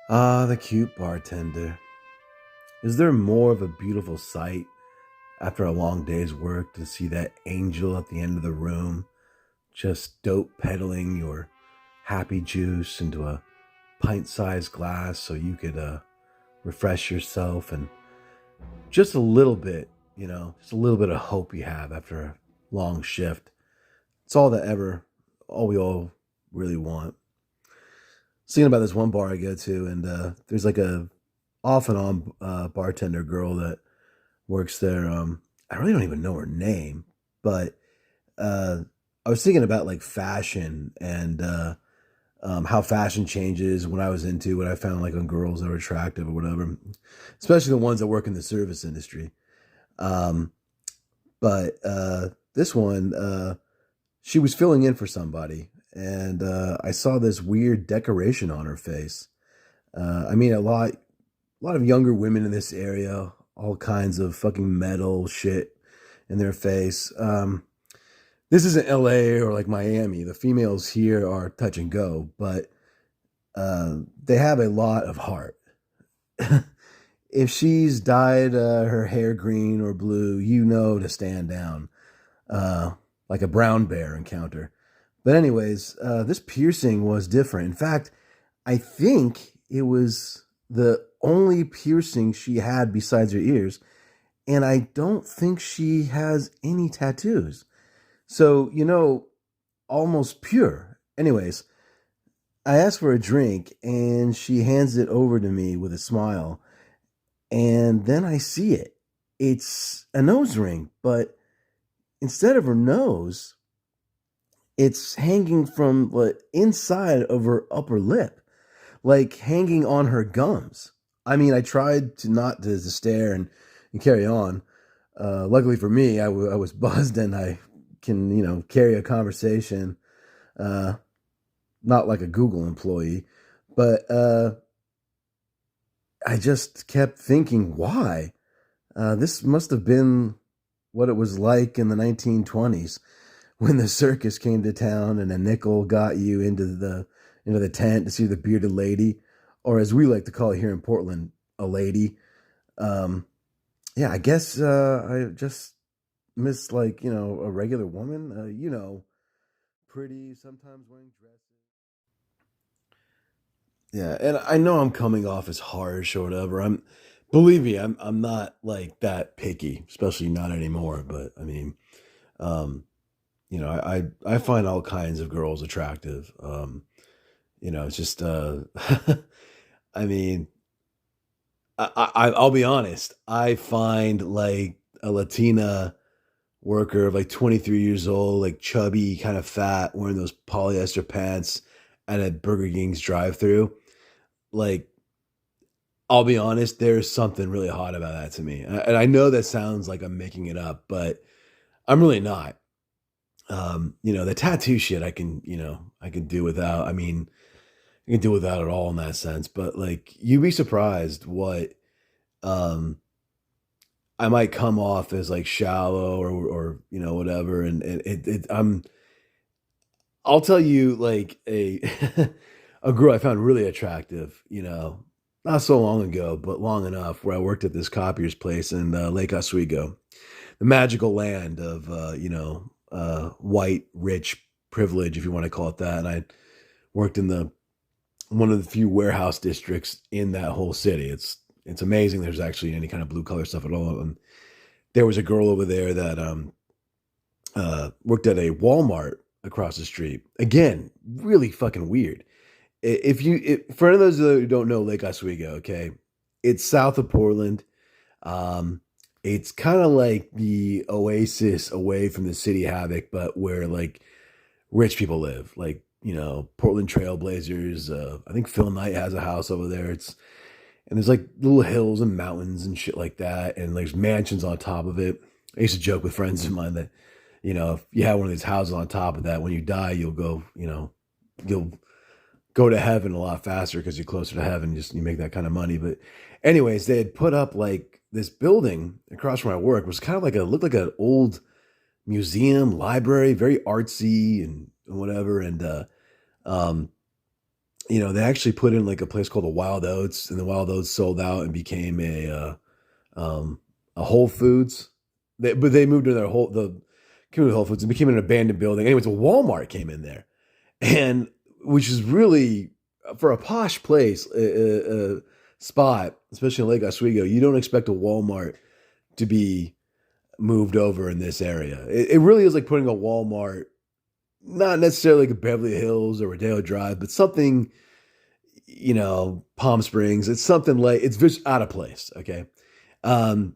Ah, the cute bartender. Is there more of a beautiful sight after a long day's work to see that angel at the end of the room just dope peddling your happy juice into a pint sized glass so you could refresh yourself and just a little bit, just a little bit of hope you have after a long shift? It's all we all really want. Thinking about this one bar I go to, and there's like a off and on bartender girl that works there. I really don't even know her name, but uh, I was thinking about like fashion and how fashion changes. When I was into what I found like on girls that were attractive or whatever, especially the ones that work in the service industry. Um, but this one, she was filling in for somebody, and I saw this weird decoration on her face. I mean, a lot of younger women in this area, all kinds of fucking metal shit in their face. This isn't LA or like Miami. The females here are touch and go, but they have a lot of heart. If she's dyed her hair green or blue, you know to stand down, uh, like a brown bear encounter. But anyways, this piercing was different. In fact, I think it was the only piercing she had besides her ears, and I don't think she has any tattoos. So, almost pure. Anyways, I asked for a drink, and she hands it over to me with a smile, and then I see it. It's a nose ring, but instead of her nose, it's hanging from the inside of her upper lip, like hanging on her gums. I mean, I tried to not to stare and carry on. Luckily for me, I was buzzed and I can, carry a conversation, uh, not like a Google employee, but I just kept thinking, why? This must have been what it was like in the 1920s when the circus came to town and a nickel got you into the tent to see the bearded lady, or as we like to call it here in Portland, a lady. Um, yeah, I guess I just miss like a regular woman, pretty, sometimes wearing dresses. Yeah, and I know I'm coming off as harsh or whatever. Believe me, I'm not like that picky, especially not anymore. But I mean, um, I find all kinds of girls attractive. It's just I mean, I'll be honest. I find like a Latina worker of like 23 years old, like chubby, kind of fat, wearing those polyester pants at a Burger King's drive-through. Like, I'll be honest, there's something really hot about that to me. And I know that sounds like I'm making it up, but I'm really not. The tattoo shit I can do without. I mean, I can do without it all in that sense, but like you'd be surprised what um I might come off as like shallow or whatever, and I'll tell you like a a girl I found really attractive, not so long ago, but long enough where I worked at this copier's place in Lake Oswego, the magical land of white rich privilege, if you want to call it that. And I worked in the one of the few warehouse districts in that whole city. It's amazing there's actually any kind of blue collar stuff at all. And there was a girl over there that worked at a Walmart across the street. Again, really fucking weird. For any of those who don't know Lake Oswego, okay, it's south of Portland. Um, it's kind of like the oasis away from the city havoc, but where like rich people live, like Portland Trailblazers. I think Phil Knight has a house over there. And there's like little hills and mountains and shit like that, and there's mansions on top of it. I used to joke with friends of mine that if you have one of these houses on top of that, when you die, you'll go to heaven a lot faster because you're closer to heaven. Just you make that kind of money. But anyways, they had put up like this building across from my work. It was kind of like a looked like an old museum library, very artsy and whatever. And um, they actually put in like a place called the Wild Oats, and the Wild Oats sold out and became a Whole Foods. But they moved to their whole the came to Whole Foods and became an abandoned building. Anyways, a Walmart came in there, and which is really for a posh place, spot, especially in Lake Oswego. You don't expect a Walmart to be moved over in this area. It really is like putting a Walmart, not necessarily like Beverly Hills or Rodeo Drive, but something, Palm Springs. It's something like it's just out of place. Okay. Um,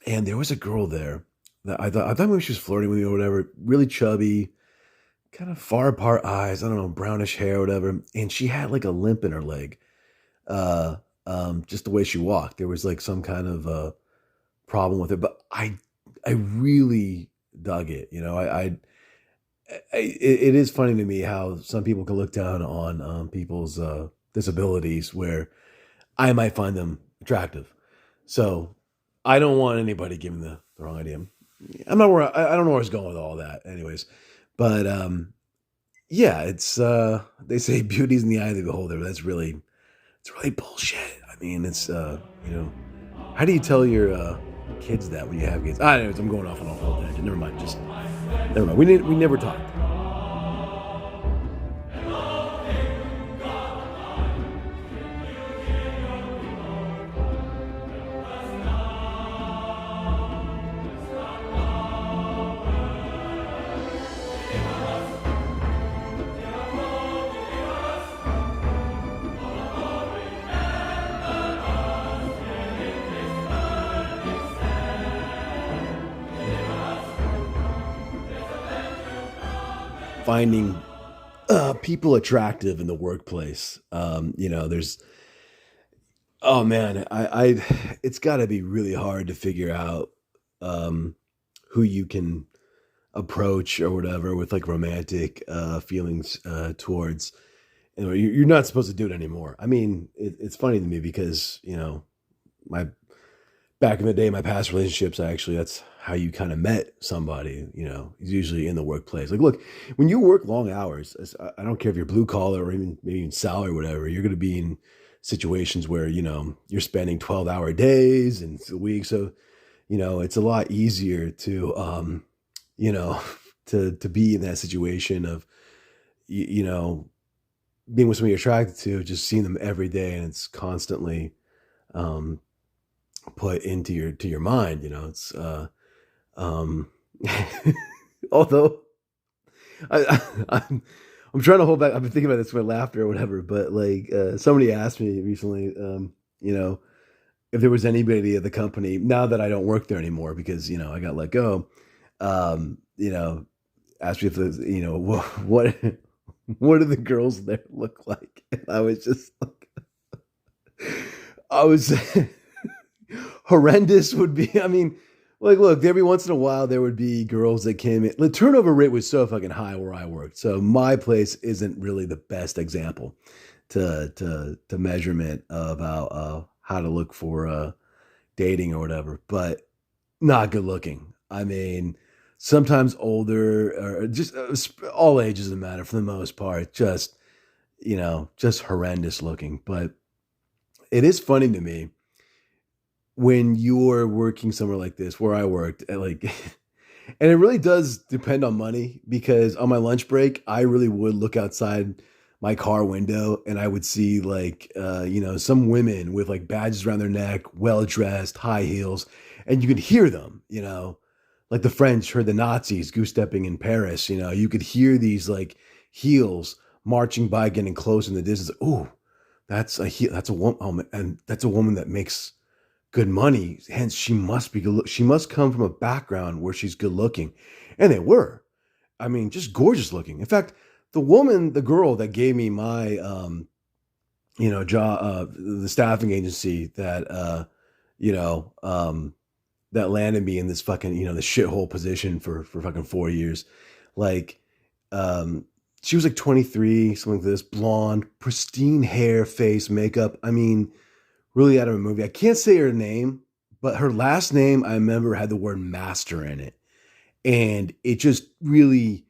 and there was a girl there that I thought maybe she was flirting with me or whatever, really chubby, kind of far apart eyes, I don't know, brownish hair or whatever. And she had like a limp in her leg. Just the way she walked. There was like some kind of problem with it. But I really dug it. It is funny to me how some people can look down on people's disabilities where I might find them attractive. So I don't want anybody giving the wrong idea. I'm not where I don't know where I was going with all that. Anyways, but yeah, it's they say beauty's in the eye of the beholder. But it's really bullshit. I mean, it's how do you tell your kids that when you have kids? Anyways, I'm going off on a whole tangent. Never mind. Just never mind. We never talked. Finding people attractive in the workplace. There's oh man, it's got to be really hard to figure out um, who you can approach or whatever with like romantic feelings towards. You're not supposed to do it anymore. I mean, it's funny to me because my back in the day, my past relationships, that's how you kind of met somebody, is usually in the workplace. Like, look, when you work long hours, I don't care if you're blue collar or even maybe even salary or whatever, you're going to be in situations where, you're spending 12-hour days and weeks. So, it's a lot easier to, you know, to be in that situation of, you know, being with somebody you're attracted to, just seeing them every day. And it's constantly, um, put into your mind, it's, um, although I'm trying to hold back. I've been thinking about this with laughter or whatever, but like, somebody asked me recently, you know, if there was anybody at the company now that I don't work there anymore because, I got let go, you know, asked me if there's, what do the girls there look like? And I was just like, I was horrendous would be, I mean, like, look, every once in a while there would be girls that came in. The turnover rate was so fucking high where I worked. So my place isn't really the best example to measurement about how to look for dating or whatever, but not good looking. I mean, sometimes older or just all ages doesn't matter for the most part. Just just horrendous looking. But it is funny to me when you're working somewhere like this, where I worked, like, and it really does depend on money because on my lunch break, I really would look outside my car window and I would see like, some women with like badges around their neck, well dressed, high heels, and you could hear them, like the French heard the Nazis goose stepping in Paris, you could hear these like heels marching by, getting close in the distance. Oh, that's a heel. That's a woman, and that's a woman that makes good money. Hence, she must be good. She must come from a background where she's good looking, and they were. I mean, just gorgeous looking. In fact, the girl that gave me my, job, the staffing agency that, you know, um, that landed me in this fucking, the shithole position for fucking 4 years. Like, um, She was like 23, something like this, blonde, pristine hair, face, makeup. I mean, really out of a movie. I can't say her name, but her last name I remember had the word master in it. And it just really,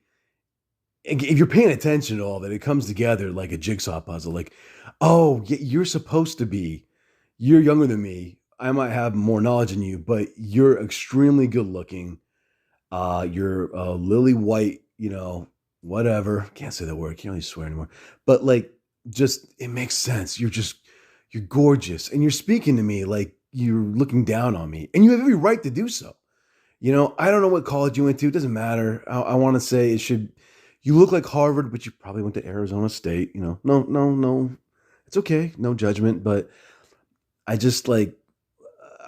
if you're paying attention to all that, it comes together like a jigsaw puzzle. Like, oh, you're supposed to be, you're younger than me. I might have more knowledge than you, but you're extremely good looking. You're lily white, whatever. Can't say that word. Can't really swear anymore. But like, just it makes sense. You're gorgeous, and you're speaking to me like you're looking down on me, and you have every right to do so. I don't know what college you went to. It doesn't matter. I want to say it should. You look like Harvard, but you probably went to Arizona State. No, no, no. It's okay. No judgment. But I just like.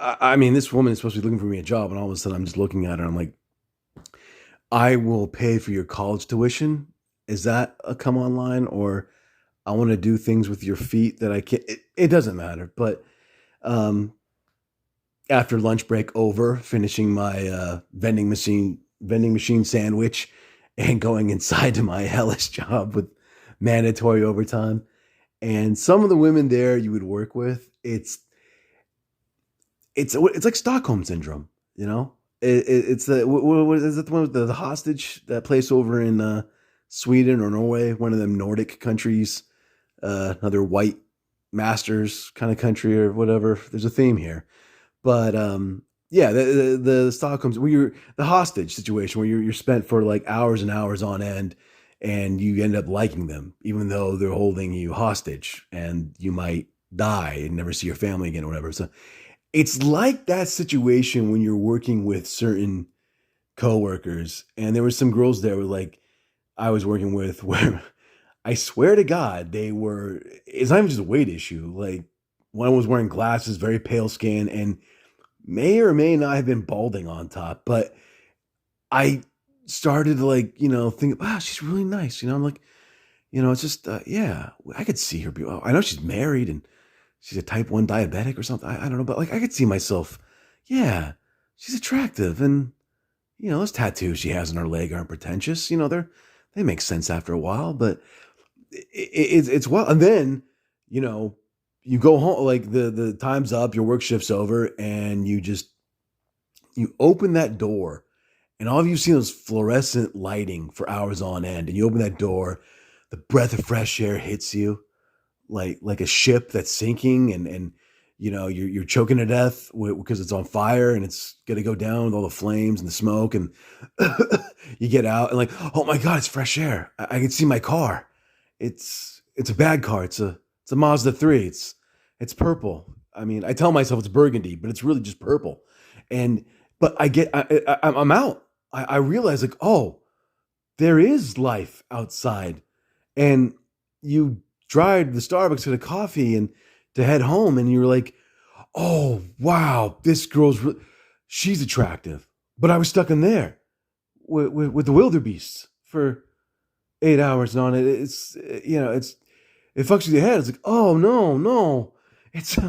I mean, this woman is supposed to be looking for me a job, and all of a sudden, I'm just looking at her. I'm like, I will pay for your college tuition. Is that a come online, or I want to do things with your feet that I can't? It doesn't matter. But um, after lunch break over, finishing my vending machine sandwich and going inside to my hellish job with mandatory overtime. And some of the women there you would work with, it's like Stockholm syndrome, you know. It's the what is it, the one with the hostage, that place over in Sweden or Norway, one of them Nordic countries, another white masters kind of country or whatever. There's a theme here. But yeah, the Stockholm, where you're the hostage situation, where you're spent for like hours and hours on end, and you end up liking them, even though they're holding you hostage, and you might die and never see your family again or whatever. So it's like that situation when you're working with certain coworkers, and there were some girls there with like I was working with where I swear to God they were. It's not even just a weight issue. Like one was wearing glasses, very pale skin, and may or may not have been balding on top, but I started to like, think, wow, she's really nice. I'm like, it's just, yeah, I could see her. I know she's married and she's a type 1 diabetic or something. I don't know, but like, I could see myself. Yeah, she's attractive. And, those tattoos she has on her leg aren't pretentious. They make sense after a while, but it's well. And then, you know, you go home, like the time's up, your work shift's over, and you open that door, and all of you see those fluorescent lighting for hours on end, and you open that door, the breath of fresh air hits you like a ship that's sinking, and you're choking to death because it's on fire and it's gonna go down with all the flames and the smoke, and you get out and like, oh my god, it's fresh air. I can see my car. It's a bad car. It's a Mazda 3. It's purple. I mean, I tell myself it's burgundy, but it's really just purple. And but I'm out. I realize like, oh, there is life outside. And you tried the Starbucks to the coffee and to head home, and you were like, oh wow, this she's attractive. But I was stuck in there with the wildebeests for 8 hours on it. It fucks with your head. It's like, oh no, no, it's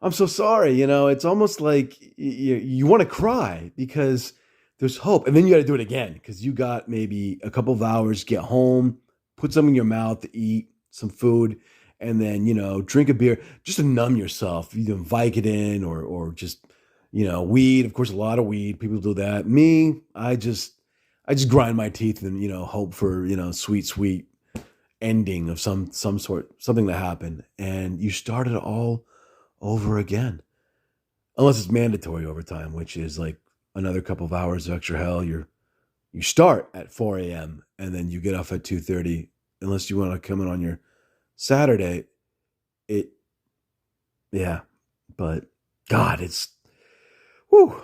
I'm so sorry. It's almost like you want to cry because there's hope, and then you got to do it again because you got maybe a couple of hours, get home, put something in your mouth to eat, some food, and then drink a beer just to numb yourself. Either Vicodin or just weed. Of course, a lot of weed. People do that. Me, I just grind my teeth and hope for sweet ending of some sort, something that happened, and you start it all over again, unless it's mandatory overtime, which is like another couple of hours of extra hell. You start at 4 a.m. and then you get off at 2:30, unless you want to come in on your Saturday. It Yeah, but God, it's whew.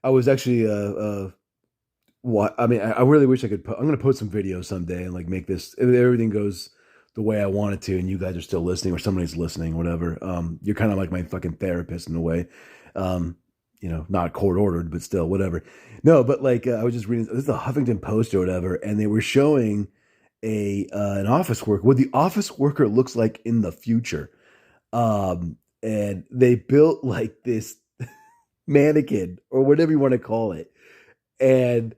I was actually what I mean, I really wish I could I'm gonna post some videos someday and like make this, if everything goes the way I want it to, and you guys are still listening or somebody's listening, whatever. You're kind of like my fucking therapist in a way. Um, not court ordered, but still, whatever. No, but like I was just reading this is the Huffington Post or whatever, and they were showing an office worker, what the office worker looks like in the future. And they built like this mannequin or whatever you want to call it. And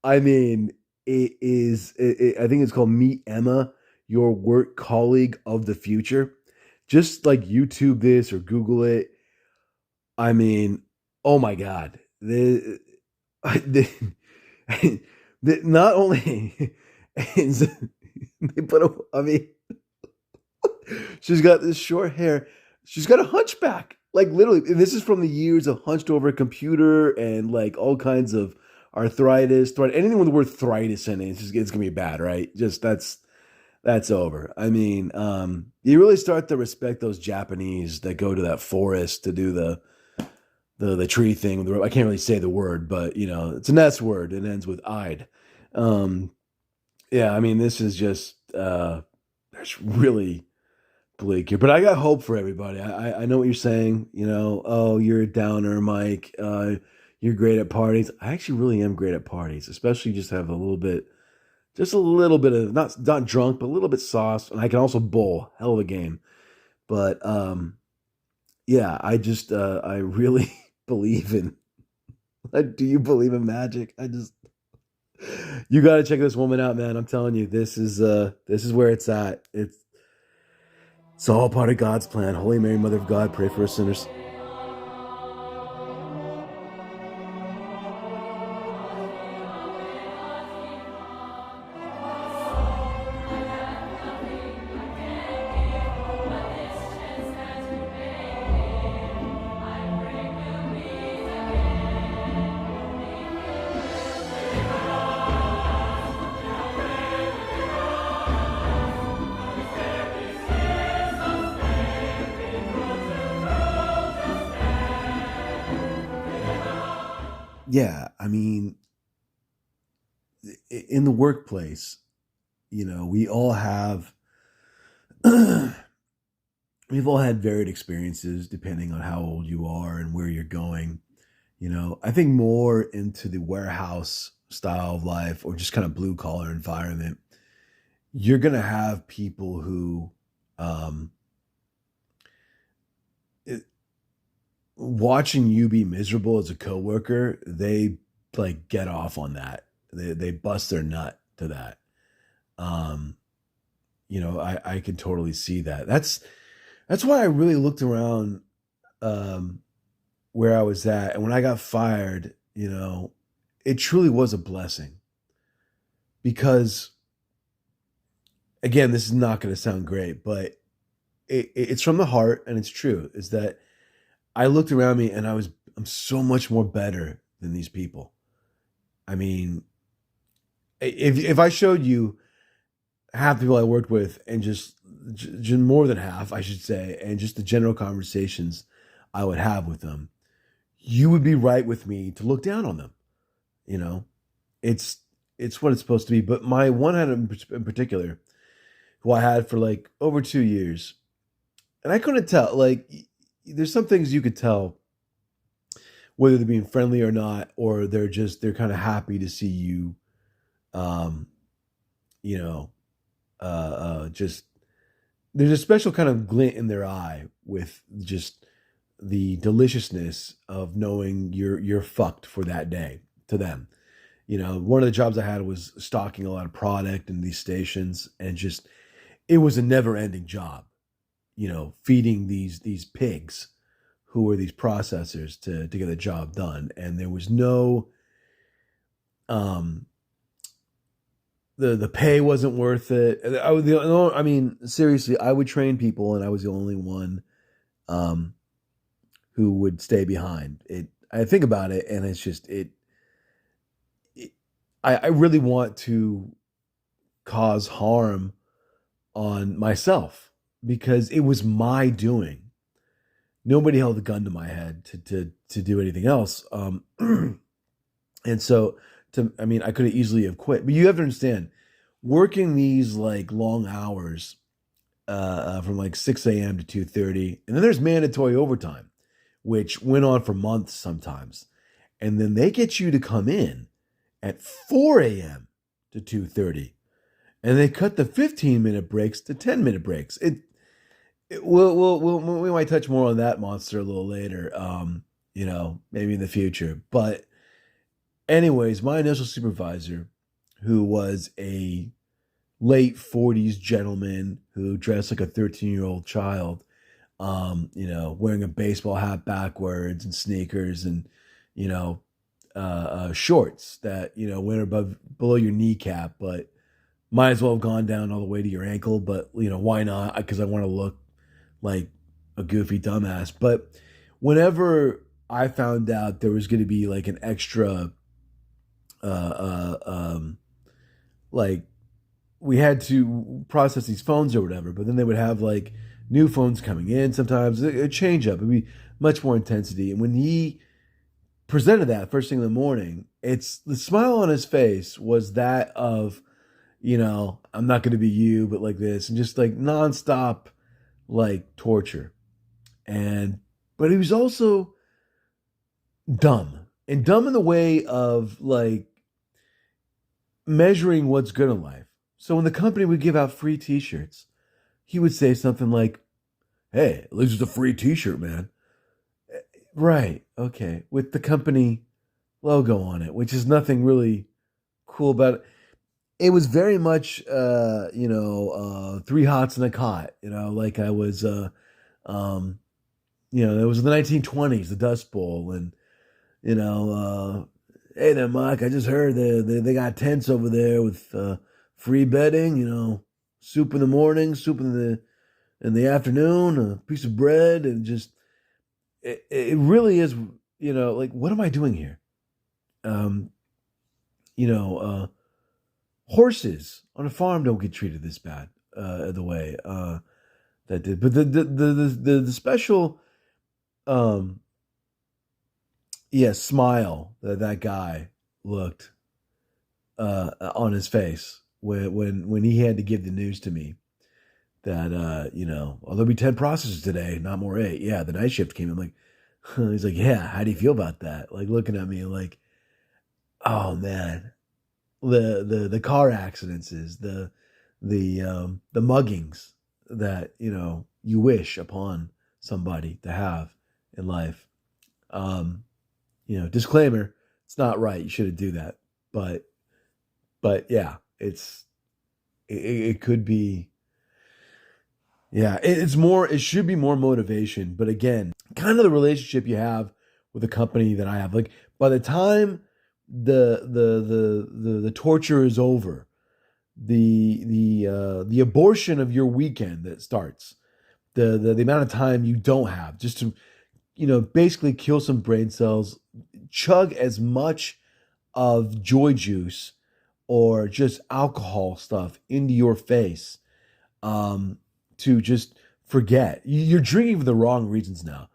I mean, I think it's called Meet Emma, Your Work Colleague of the Future. Just like YouTube this or Google it. I mean, oh my God. The, not only is they put a, I mean, she's got this short hair. She's got a hunchback. Like literally, and this is from the years of hunched over a computer and like all kinds of anything with the word arthritis in it, it's gonna be bad, right? Just that's over. I mean, you really start to respect those Japanese that go to that forest to do the tree thing. I can't really say the word, but you know, it's an S word. It ends with "ide." Um, yeah, I mean, this is just it's really bleak here, but I got hope for everybody. I know what you're saying. You know, oh, you're a downer, Mike. You're great at parties. I actually really am great at parties, especially just have just a little bit of not drunk, but a little bit sauce, and I can also bowl. Hell of a game. But yeah, I really believe in. Do you believe in magic? You got to check this woman out, man. I'm telling you, this is where it's at. It's all part of God's plan. Holy Mary, Mother of God, pray for us sinners. Yeah, I mean, in the workplace, you know, we've all had varied experiences depending on how old you are and where you're going. You know, I think more into the warehouse style of life or just kind of blue collar environment, you're going to have people who, um, it, watching you be miserable as a coworker, they like get off on that. They bust their nut to that. Um, you know, I can totally see that. That's why I really looked around um, where I was at, and when I got fired, you know, it truly was a blessing because again, this is not going to sound great, but it's from the heart and it's true. Is that I looked around me and I'm so much more better than these people. I mean, if I showed you half the people I worked with and just more than half, I should say, and just the general conversations I would have with them, you would be right with me to look down on them. You know, it's it's what it's supposed to be. But my one head in particular, who I had for like over 2 years, and I couldn't tell. Like, there's some things you could tell whether they're being friendly or not, or they're kind of happy to see you, um, you know, just there's a special kind of glint in their eye with just the deliciousness of knowing you're fucked for that day to them. You know, one of the jobs I had was stocking a lot of product in these stations, and just it was a never ending job. You know, feeding these pigs who were these processors to get the job done, and there was no um the pay wasn't worth it. I mean, seriously, I would train people, and I was the only one um who would stay behind. I think about it, and it's just it I really want to cause harm on myself because it was my doing. Nobody held a gun to my head to do anything else. And so I mean, I could have easily have quit. But you have to understand, working these like long hours from like 6 a.m. to 2:30, and then there's mandatory overtime, which went on for months sometimes. And then they get you to come in at 4 a.m. to 2:30, and they cut the 15-minute breaks to 10-minute breaks. We might touch more on that monster a little later. You know, maybe in the future. But anyways, my initial supervisor, who was a late 40s gentleman who dressed like a 13-year-old child, wearing a baseball hat backwards and sneakers and, you know, shorts that, went below your kneecap, but might as well have gone down all the way to your ankle. But, why not? Because I want to look like a goofy dumbass. But whenever I found out there was going to be like an extra, uh, like we had to process these phones or whatever, but then they would have like new phones coming in sometimes, a change up. It'd be much more intensity. And when he presented that first thing in the morning, it's the smile on his face was that of, I'm not going to be you, but like this, and just like nonstop, like torture. And, but he was also dumb, and dumb in the way of like measuring what's good in life. So when the company would give out free t shirts, he would say something like, "Hey, at least it's a free t shirt, man." Right. Okay. With the company logo on it, which is nothing really cool about it. It was very much, three hots and a cot, like I was, um, it was the 1920s, the Dust Bowl. And, hey there, Mike, I just heard they got tents over there with free bedding, soup in the morning, soup in the afternoon, a piece of bread, and just, it really is, like, what am I doing here? Um, you know, uh, Horses on a farm don't get treated this bad, the way that did. But the special, um, yeah, smile that that guy looked on his face when he had to give the news to me that, oh, there'll be 10 processes today, not more 8. Yeah, the night shift came in. Like, he's like, yeah, how do you feel about that? Like looking at me like, oh man, the car accidents is the muggings that, you wish upon somebody to have in life. Um, disclaimer, it's not right. You shouldn't do that. But yeah, it could be, yeah, it should be more motivation. But again, kind of the relationship you have with a company that I have, like by the time the torture is over, the abortion of your weekend that starts, the amount of time you don't have just to, basically kill some brain cells, chug as much of joy juice or just alcohol stuff into your face, um, to just forget. You're drinking for the wrong reasons now.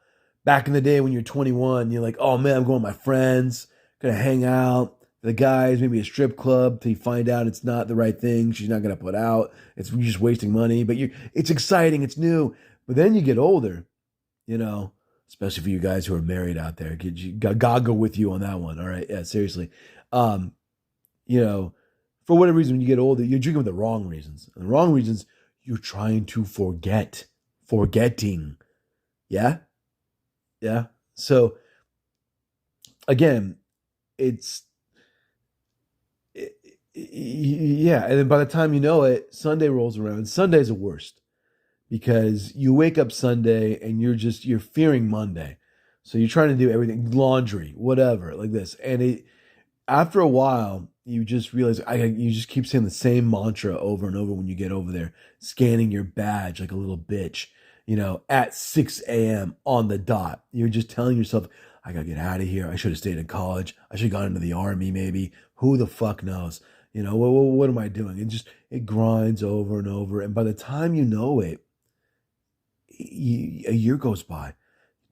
Back in the day when you're 21, you're like, oh man, I'm going with my friends, gonna hang out. The guys, maybe a strip club, till you find out it's not the right thing. She's not gonna put out. You're just wasting money. But it's exciting, it's new. But then you get older, you know, especially for you guys who are married out there. God go with you on that one. All right, yeah, seriously. Um, you know, for whatever reason, when you get older, you're drinking for the wrong reasons. And the wrong reasons, you're trying to forgetting. Yeah, yeah. So again, it's yeah. And then by the time you know it, Sunday rolls around. Sunday's the worst because you wake up Sunday and you're fearing Monday. So you're trying to do everything, laundry, whatever, like this. And after a while, you just realize you just keep saying the same mantra over and over when you get over there, scanning your badge like a little bitch, at 6 a.m. on the dot. You're just telling yourself, I gotta get out of here. I should have stayed in college. I should have gone into the army, maybe. Who the fuck knows? What am I doing? It grinds over and over. And by the time you know it, a year goes by,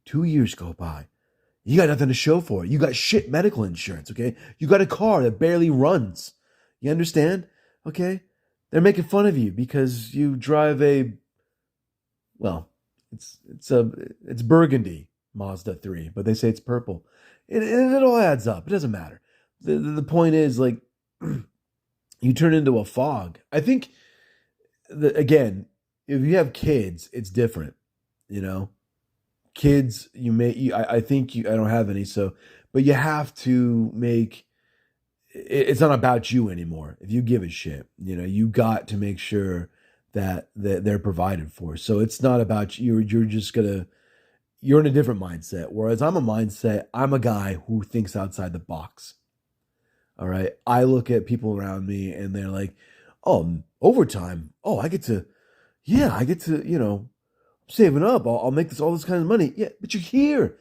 2 years go by. You got nothing to show for it. You got shit medical insurance, okay? You got a car that barely runs. You understand? Okay? They're making fun of you because you drive well, it's burgundy Mazda 3, but they say it's purple. It all adds up. It doesn't matter. The point is, like, you turn into a fog. I think, again, if you have kids, it's different, you know? Kids, I think I don't have any, so, but you have to make it's not about you anymore. If you give a shit, you got to make sure that they're provided for. So it's not about you. You're just gonna you're in a different mindset. Whereas I'm a guy who thinks outside the box. All right. I look at people around me and they're like, oh, overtime. Oh, I get to, saving up. I'll make all this kind of money. Yeah, but you're here.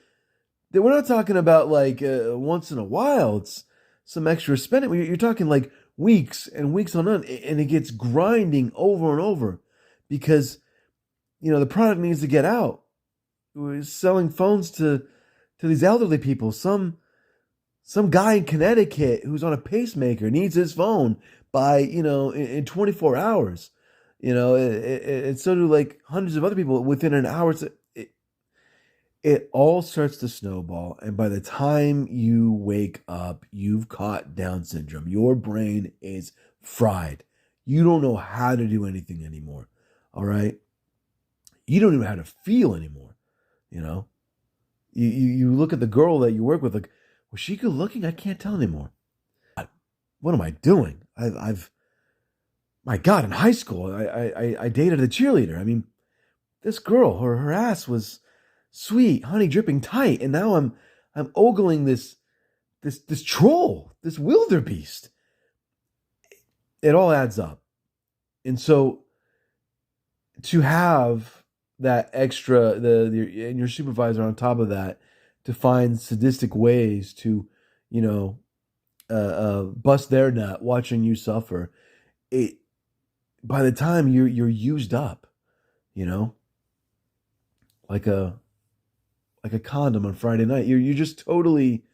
We're not talking about like once in a while. It's some extra spending. You're talking like weeks and weeks on end, and it gets grinding over and over because the product needs to get out. We're selling phones to these elderly people. Some guy in Connecticut who's on a pacemaker needs his phone by in 24 hours. And so do like hundreds of other people within an hour. It all starts to snowball, and by the time you wake up, you've caught Down syndrome. Your brain is fried. You don't know how to do anything anymore. All right, you don't even know how to feel anymore. You know, you look at the girl that you work with, like, was she good looking? I can't tell anymore. What am I doing? I've my God, in high school, I dated a cheerleader. I mean, this girl, her ass was sweet, honey dripping tight, and now I'm ogling this troll, this wildebeest. It all adds up, and so to have that extra and your supervisor on top of that to find sadistic ways to you know bust their nut watching you suffer, it by the time you're used up, you know, like a condom on Friday night. You're just totally,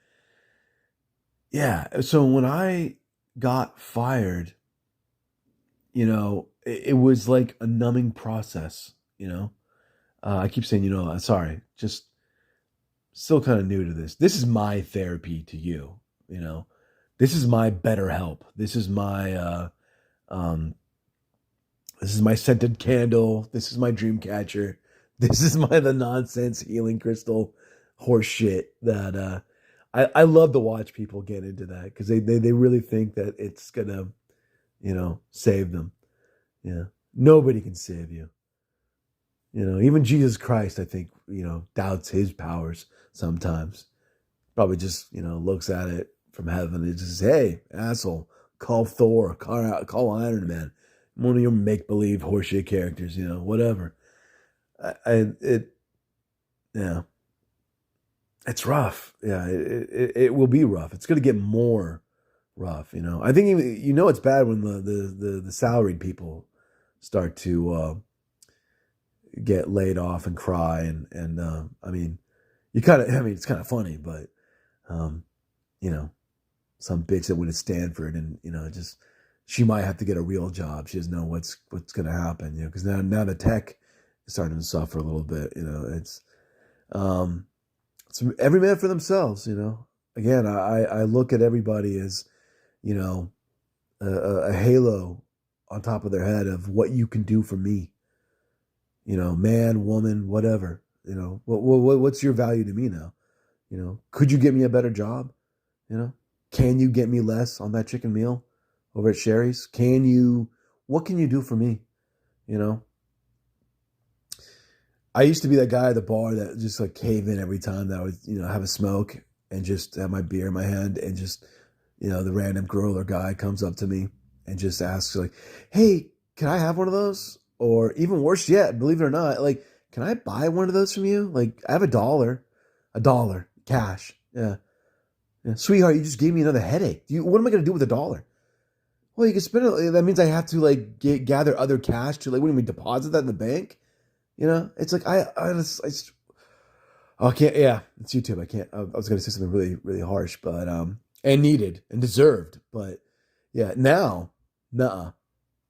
yeah. So when I got fired, it was like a numbing process. I keep saying, sorry, just still kind of new to this. This is my therapy to you. This is my better help. This is my scented candle. This is my dream catcher. This is the nonsense healing crystal horse shit that I love to watch people get into that because they really think that it's gonna, save them. Yeah. Nobody can save you. Even Jesus Christ, I think, doubts his powers sometimes. Probably just, looks at it from heaven and just says, hey, asshole, call Thor, call Iron Man. One of your make-believe horseshit characters, whatever. Yeah, it's rough. Yeah, it will be rough. It's going to get more rough. I think it's bad when the salaried people start to get laid off and cry and I mean, it's kind of funny, but you know, some bitch that went to Stanford and just she might have to get a real job. She doesn't know what's going to happen, because now the tech is starting to suffer a little bit. It's every man for themselves. Again, I look at everybody as a halo on top of their head of what you can do for me. Man, woman, whatever. What's your value to me now? Could you get me a better job? Can you get me less on that chicken meal over at Sherry's? What can you do for me? I used to be that guy at the bar that just like cave in every time that I would, have a smoke and just have my beer in my hand and just, the random girl or guy comes up to me and just asks like, hey, can I have one of those? Or even worse yet, believe it or not, like, can I buy one of those from you? Like, I have $1, cash. Yeah. Sweetheart, you just gave me another headache. What am I going to do with $1? Well, you can spend it. That means I have to like gather other cash to like, what do you mean, deposit that in the bank? It's like, I can't, yeah, it's YouTube. I can't, I was going to say something really, really harsh, but, and needed and deserved. But yeah, now, nuh-uh.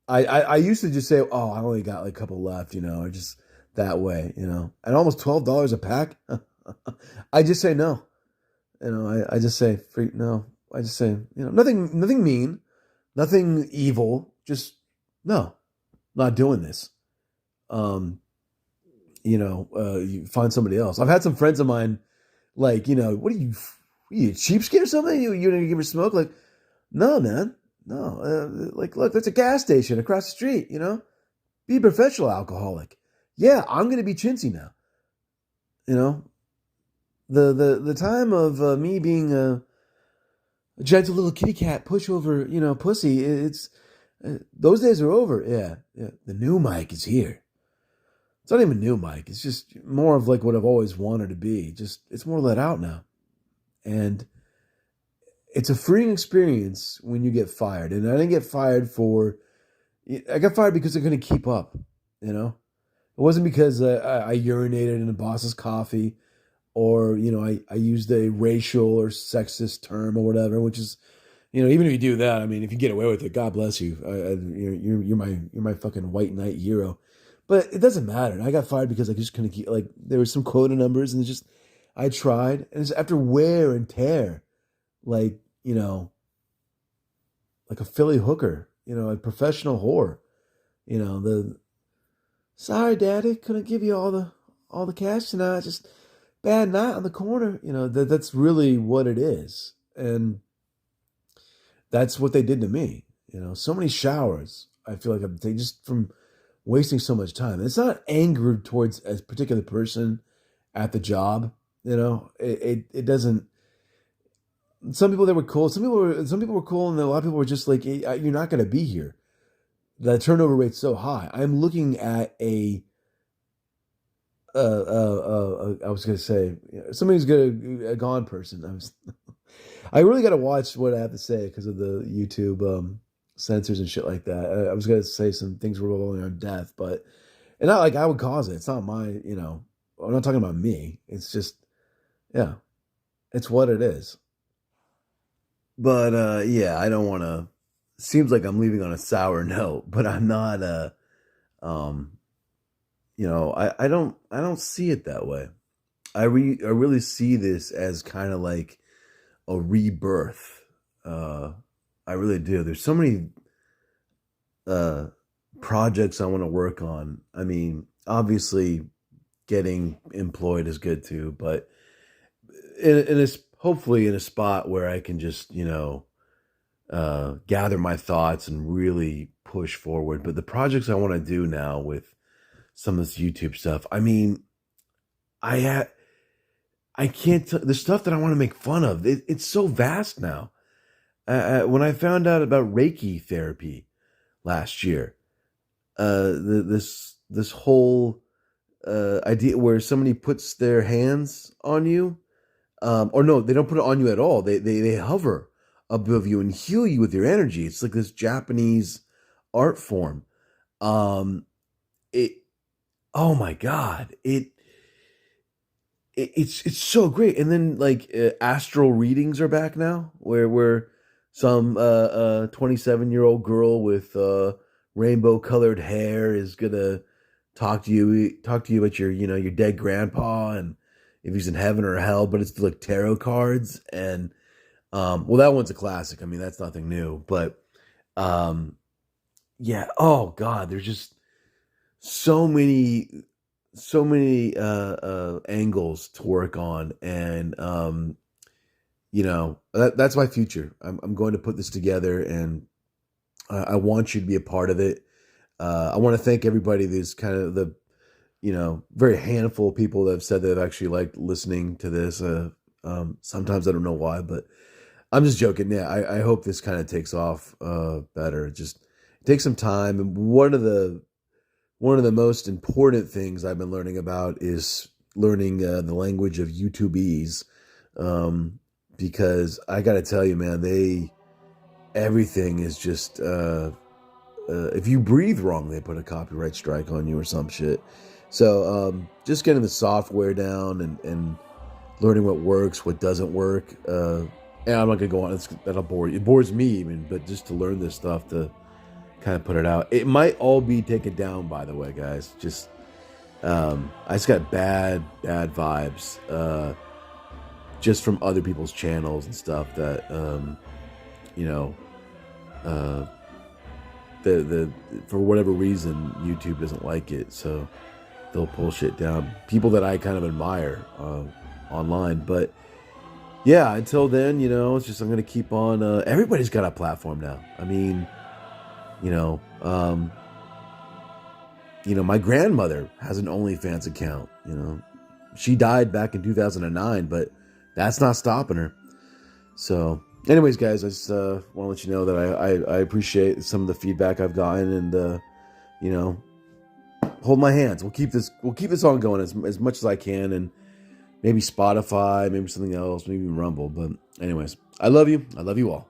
I used to just say, oh, I only got like a couple left, or just that way, and almost $12 a pack. I just say no. I just say no. I just say, nothing mean, nothing evil. Just no, not doing this. You find somebody else. I've had some friends of mine, like, what are you cheapskate or something? You're gonna give her smoke? Like, No, man. No. Like, look, there's a gas station across the street, Be a professional alcoholic. Yeah, I'm going to be chintzy now. You know, the time of me being a gentle little kitty cat pushover, pussy, it's those days are over. Yeah, yeah. The new Mike is here. It's not even new Mike. It's just more of like what I've always wanted to be. Just it's more let out now. And it's a freeing experience when you get fired. And I didn't get fired I got fired because I couldn't keep up, you know? It wasn't because I urinated in the boss's coffee or, I used a racial or sexist term or whatever, which is, even if you do that, I mean, if you get away with it, God bless you. You're my fucking white knight hero. But it doesn't matter. I got fired because I just couldn't keep, like, there were some quota numbers and I tried. And it's after wear and tear, like, like a Philly hooker, a professional whore, the sorry, daddy, couldn't give you all the cash tonight. Just bad night on the corner. That's really what it is. And that's what they did to me. So many showers. I feel like I'm taking just from wasting so much time. And it's not anger towards a particular person at the job. It doesn't. Some people that were cool. Some people were cool, and a lot of people were just like, hey, "You're not going to be here." The turnover rate's so high. I'm looking at I was going to say somebody who's good, a gone person. I really got to watch what I have to say because of the YouTube censors and shit like that. I was going to say some things revolving on death, but and not like I would cause it. It's not my, I'm not talking about me. It's just, yeah, it's what it is. But yeah, I don't want to. Seems like I'm leaving on a sour note, but I'm not. Um, I don't see it that way. I really see this as kind of like a rebirth. I really do. There's so many uh projects I want to work on. I mean, obviously, getting employed is good too, but hopefully in a spot where I can just gather my thoughts and really push forward. But the projects I want to do now with some of this YouTube stuff, I mean, I can't the stuff that I want to make fun of. It's so vast now. When I found out about Reiki therapy last year, this whole idea where somebody puts their hands on you, or no, they don't put it on you at all. They hover above you and heal you with your energy. It's like this Japanese art form. It Oh my god, it's so great. And then like astral readings are back now, where some 27-year-old girl with rainbow colored hair is gonna talk to you about your dead grandpa and if he's in heaven or hell. But it's like tarot cards and well, that one's a classic. I mean, that's nothing new. But yeah. Oh God, there's just so many angles to work on, and that's my future. I'm going to put this together, and I want you to be a part of it. I want to thank everybody. There's kind of the very handful of people that have said they've actually liked listening to this. Sometimes I don't know why, but I'm just joking. Yeah, I hope this kind of takes off better. Just take some time. And one of the most important things I've been learning about is learning the language of YouTubeese, because I got to tell you, man, everything is just if you breathe wrong, they put a copyright strike on you or some shit. So just getting the software down and learning what works, what doesn't work. And I'm not gonna go on. That'll bore you. It bores me even, but just to learn this stuff to kind of put it out. It might all be taken down, by the way, guys. Just I just got bad vibes just from other people's channels and stuff that the for whatever reason YouTube doesn't like it, so they'll pull shit down. People that I kind of admire online, but yeah, until then, it's just I'm gonna keep on. Everybody's got a platform now. I mean, you know, um, my grandmother has an OnlyFans account. She died back in 2009, but that's not stopping her. So, anyways, guys, I just want to let you know that I appreciate some of the feedback I've gotten, and you know, hold my hands. We'll keep this on going as much as I can, and maybe Spotify, maybe something else, maybe Rumble. But anyways, I love you. I love you all.